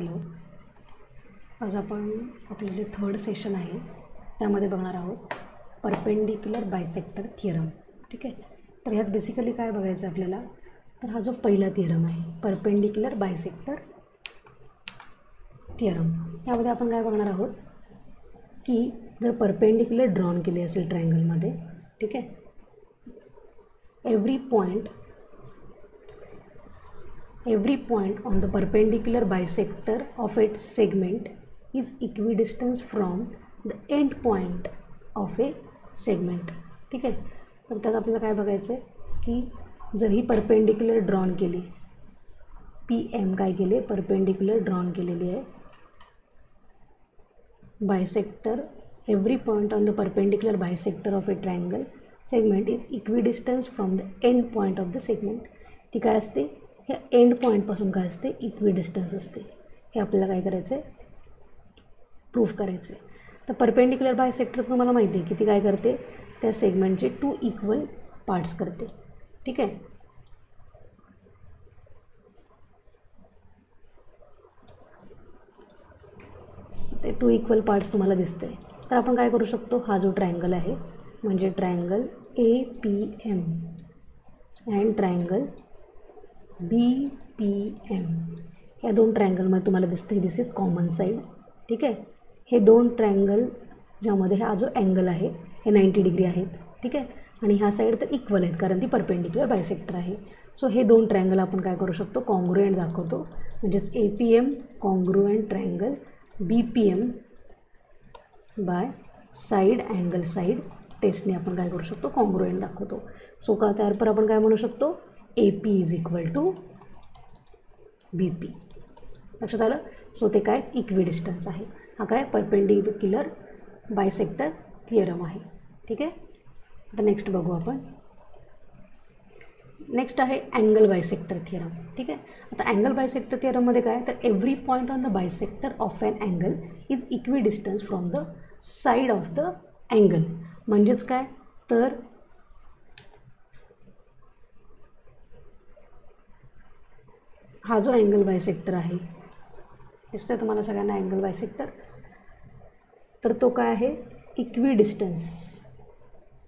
Hello, आज आपण आपलं जे थर्ड सेशन आहे त्यामध्ये बघणार आहोत परपेंडिक्युलर बायसेक्टर थिअरम. ठीक आहे. तर ह्यात बेसिकली काय बघायचं आपल्याला, तर हा जो पहिला थिअरम आहे परपेंडिक्युलर बायसेक्टर थिअरम, यामध्ये आपण काय बघणार आहोत की जर परपेंडिक्युलर ड्रॉन केली असेल ट्रायंगलमध्ये, ठीक आहे, every point on the perpendicular bisector of its segment is equidistant from the end point of a segment. ठीक आहे. तर त्यात आपल्याला काय बघायचं आहे की जर ही परपेंडिक्युलर ड्रॉन केली, पी एम काय केले, परपेंडिक्युलर ड्रॉन केलेली आहे bisector, every point on the perpendicular bisector of a triangle segment is equidistance from the end point of the segment. ती काय असते, ह्या एंड पॉईंटपासून काय असते, इक्विडिस्टन्स असते. हे आपल्याला काय करायचं आहे, प्रूफ करायचं आहे. तर परपेंडिक्युलर बायसेक्टर तुम्हाला माहिती आहे की ती काय करते, त्या सेगमेंटचे 2 इक्वल पार्ट्स करते. ठीक आहे. ते 2 इक्वल पार्ट्स तुम्हाला दिसते. तर आपण काय करू शकतो, हा जो ट्रायंगल आहे म्हणजे triangle APM and triangle BPM, या 2 ट्रायंगलमध्ये तुम्हाला दिसते दिस इज कॉमन साईड. ठीक आहे. हे 2 ट्रायंगल ज्यामध्ये हा जो अँगल आहे हे 90 डिग्री आहेत. ठीक आहे. आणि ह्या साईड तर इक्वल आहेत कारण ती परपेंडिक्युलर बायसेक्टर आहे. सो हे 2 ट्रायंगल आपण काय करू शकतो, कॉन्ग्रुएंट दाखवतो. म्हणजेच APM congruent triangle BPM by side angle side टेस्टने आपण काय करू शकतो, कॉन्ग्रुएंट दाखवतो. सो का त्यावर आपण काय म्हणू शकतो, AP is equal to BP. लक्षात आलं. सो ते काय इक्विडिस्टन्स आहे. हा काय परपेंडिक्युलर बायसेक्टर थिअरम आहे. ठीक आहे. आता नेक्स्ट बघू आपण. नेक्स्ट आहे अँगल बायसेक्टर थिअरम. ठीक आहे. आता अँगल बायसेक्टर थिअरममध्ये काय, तर every point on the bisector of an angle is equidistance from the side of the angle. म्हणजेच काय, तर हा जो अँगल बायसेक्टर आहे, दिसतोय तुम्हाला सगळ्यांना अँगल बायसेक्टर, तर तो काय आहे, इक्विडिस्टन्स.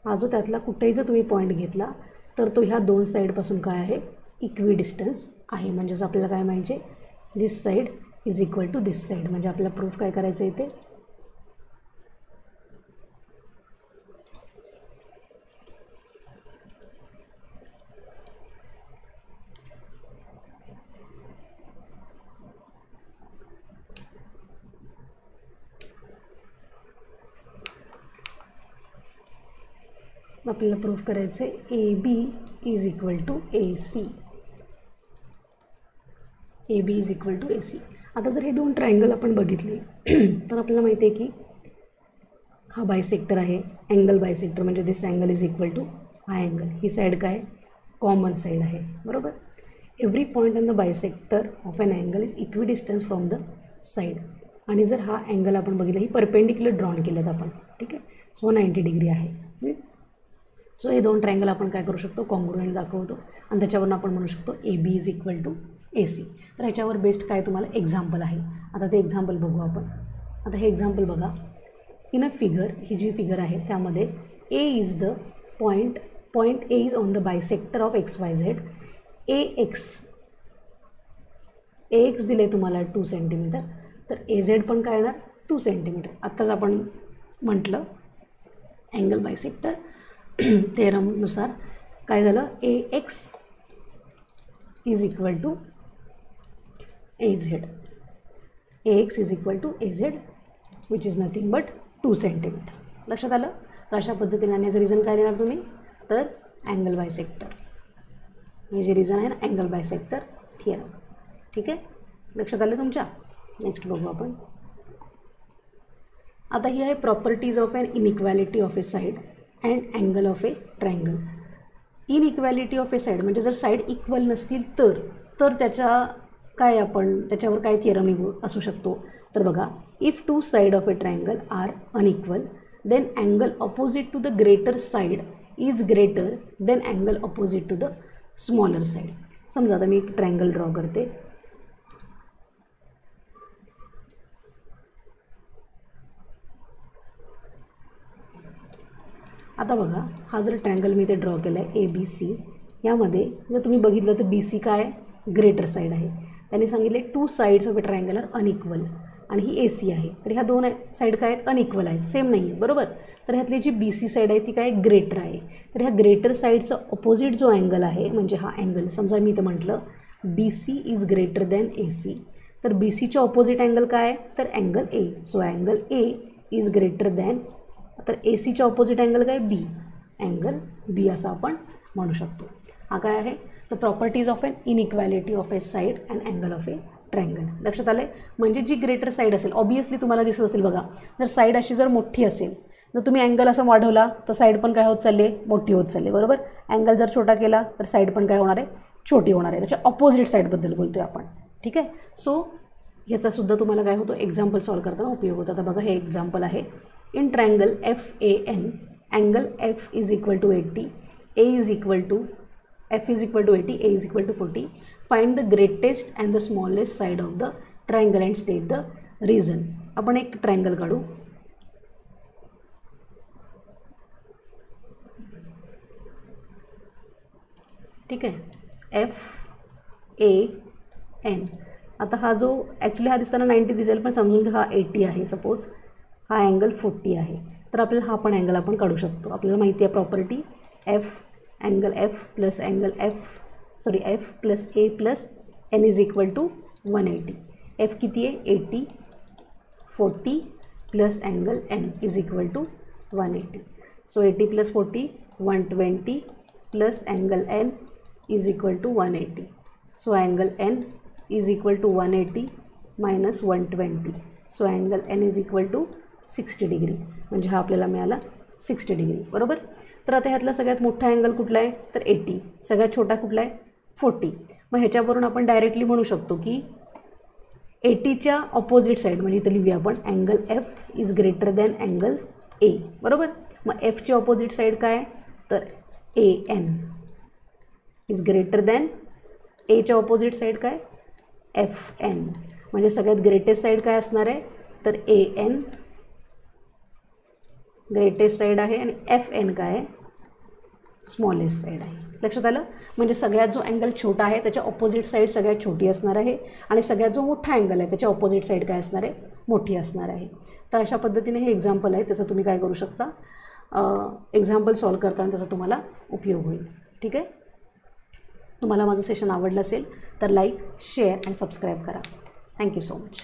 हा जो त्यातला कुठेही जर तुम्ही पॉईंट घेतला तर तो ह्या 2 साईडपासून काय आहे, इक्विडिस्टन्स आहे. म्हणजेच आपल्याला काय माहिती, this side is equal to this side. म्हणजे आपल्याला प्रूफ काय करायचं आहे, ते आपल्याला प्रूफ करायचं आहे AB is equal to AC. AB is equal to AC. आता जर हे 2 ट्रायंगल आपण बघितले तर आपल्याला माहिती आहे की हा बायसेक्टर आहे, अँगल बायसेक्टर, म्हणजे this angle is equal to हा अँगल. ही साईड काय, कॉमन साईड आहे, बरोबर. Every point on the bisector of an angle is equidistance from the side. आणि जर हा अँगल आपण बघितला, ही परपेंडिक्युलर ड्रॉन केल्यात आपण. ठीक आहे. सो 90 डिग्री आहे. सो हे 2 ट्रायंगल आपण काय करू शकतो, कॉन्ग्रुएंट दाखवतो. आणि त्याच्यावरून आपण म्हणू शकतो AB is equal to AC. तर ह्याच्यावर बेस्ट काय तुम्हाला एक्झाम्पल आहे. आता ते एक्झाम्पल बघू आपण. आता हे एक्झाम्पल बघा. इन अ फिगर, ही जी फिगर आहे त्यामध्ये A is the point A is on the bisector of XYZ. AX दिले तुम्हाला 2 सेंटीमीटर, तर AZ पण काय येणार, 2 सेंटीमीटर. आत्ताच आपण म्हटलं अँगल बायसेक्टर थेरमनुसार काय झालं, AX is equal to AZ. AX is equal to AZ which is nothing but 2 centimetre. लक्षात आलं. तर अशा पद्धतीने आणि याचं रिझन काय देणार तुम्ही, तर अँगल बायसेक्टर. हे जे रिझन आहे ना, अँगल बायसेक्टर थिअरम. ठीक आहे. लक्षात आलं तुमच्या. नेक्स्ट बघू आपण. आता ही आहे properties of an inequality of a side and angle of a triangle. Inequality of a side म्हणजे जर साईड इक्वल नसतील तर त्याच्या काय, आपण त्याच्यावर काय थिअरम निघू असू शकतो, तर बघा, if 2 side of a triangle are unequal then angle opposite to the greater side is greater than angle opposite to the smaller side. समजा आता मी एक ट्रायंगल ड्रॉ करते. आता बघा, हा जर ट्रायंगल मी इथे ड्रॉ केला आहे ABC, यामध्ये जर तुम्ही बघितलं तर BC काय ग्रेटर साईड आहे. त्यांनी सांगितले 2 sides of a triangle are unequal, आणि ही AC आहे. तर ह्या 2 साईड काय आहेत अनइक्वल आहेत, सेम नाही आहेत बरोबर. तर ह्यातली जी BC साईड आहे ती काय ग्रेटर आहे. तर ह्या ग्रेटर साईडचा ऑपोजिट जो अँगल आहे म्हणजे हा अँगल, समजा मी इथं म्हटलं BC is greater than AC, तर BCच्या ऑपोजिट अँगल काय आहे तर angle A. So angle A is greater than, तर ACच्या ऑपोजिट अँगल काय B, अँगल B असं आपण म्हणू शकतो. हा काय आहे तर properties of an inequality of a side and angle of a triangle. लक्षात आलं आहे. म्हणजे जी ग्रेटर साईड असेल, ऑब्वियसली तुम्हाला दिसत असेल बघा, जर साईड अशी जर मोठी असेल जर तुम्ही अँगल असा वाढवला तर साईड पण काय होत चालले मोठी होत चालले बरोबर. अँगल जर छोटा केला तर साईड पण काय होणार आहे छोटी होणार आहे. त्याच्या ऑपोजिट साईडबद्दल बोलतो आहे आपण, ठीक आहे. सो ह्याचासुद्धा तुम्हाला काय होतो एक्झाम्पल सॉल्व करताना उपयोग होतो. आता बघा हे एक्झाम्पल आहे. In triangle FAN angle F is equal to 80, F is equal to 80, A is equal to 40. Find the greatest and the smallest side of the triangle and state the reason. आपण एक triangle काढू. ठीक आहे, FAN. आता हा जो actually हा दिसताना 90 दिसेल पण समजून घ्या हा 80 आहे. सपोज हा अँगल 40 आहे, तर आपल्याला हा पण अँगल आपण काढू शकतो. आपल्याला माहिती आहे property angle F plus F plus A plus N is equal to 180. F किती आहे 80, 40 plus angle N is equal to 180. So 80 plus 40 120 plus angle N is equal to 180. So angle N is equal to 180 minus 120. So angle N is equal to 60 degree. म्हणजे हा आपल्याला मिळाला 60 degree बरोबर. तर आता ह्यातला सगळ्यात मोठा अँगल कुठला आहे तर 80, सगळ्यात छोटा कुठला आहे 40. मग ह्याच्यावरून आपण डायरेक्टली म्हणू शकतो की 80च्या ऑपोजिट साईड म्हणजे इथं लिहूया आपण angle F is greater than angle A बरोबर. मग Fची ऑपोजिट साईड काय तर AN इज ग्रेटर दॅन Aच्या ऑपोजिट साईड काय FN. म्हणजे सगळ्यात ग्रेटेस्ट साईड काय असणार आहे तर AN ग्रेटेस्ट साईड आहे आणि FN काय आहे स्मॉलेस्ट साईड आहे. लक्षात आलं. म्हणजे सगळ्यात जो अँगल छोटा आहे त्याच्या ऑपोजिट साईड सगळ्यात छोटी असणार आहे आणि सगळ्यात जो मोठा अँगल आहे त्याच्या ऑपोजिट साईड काय असणार आहे मोठी असणार आहे. तर अशा पद्धतीने हे एक्झाम्पल आहे, त्याचा तुम्ही काय करू शकता एक्झाम्पल सॉल्व करताना त्याचा तुम्हाला उपयोग होईल. ठीक आहे. तुम्हाला माझं सेशन आवडलं असेल तर लाईक शेअर आणि सबस्क्राईब करा. Thank you so much.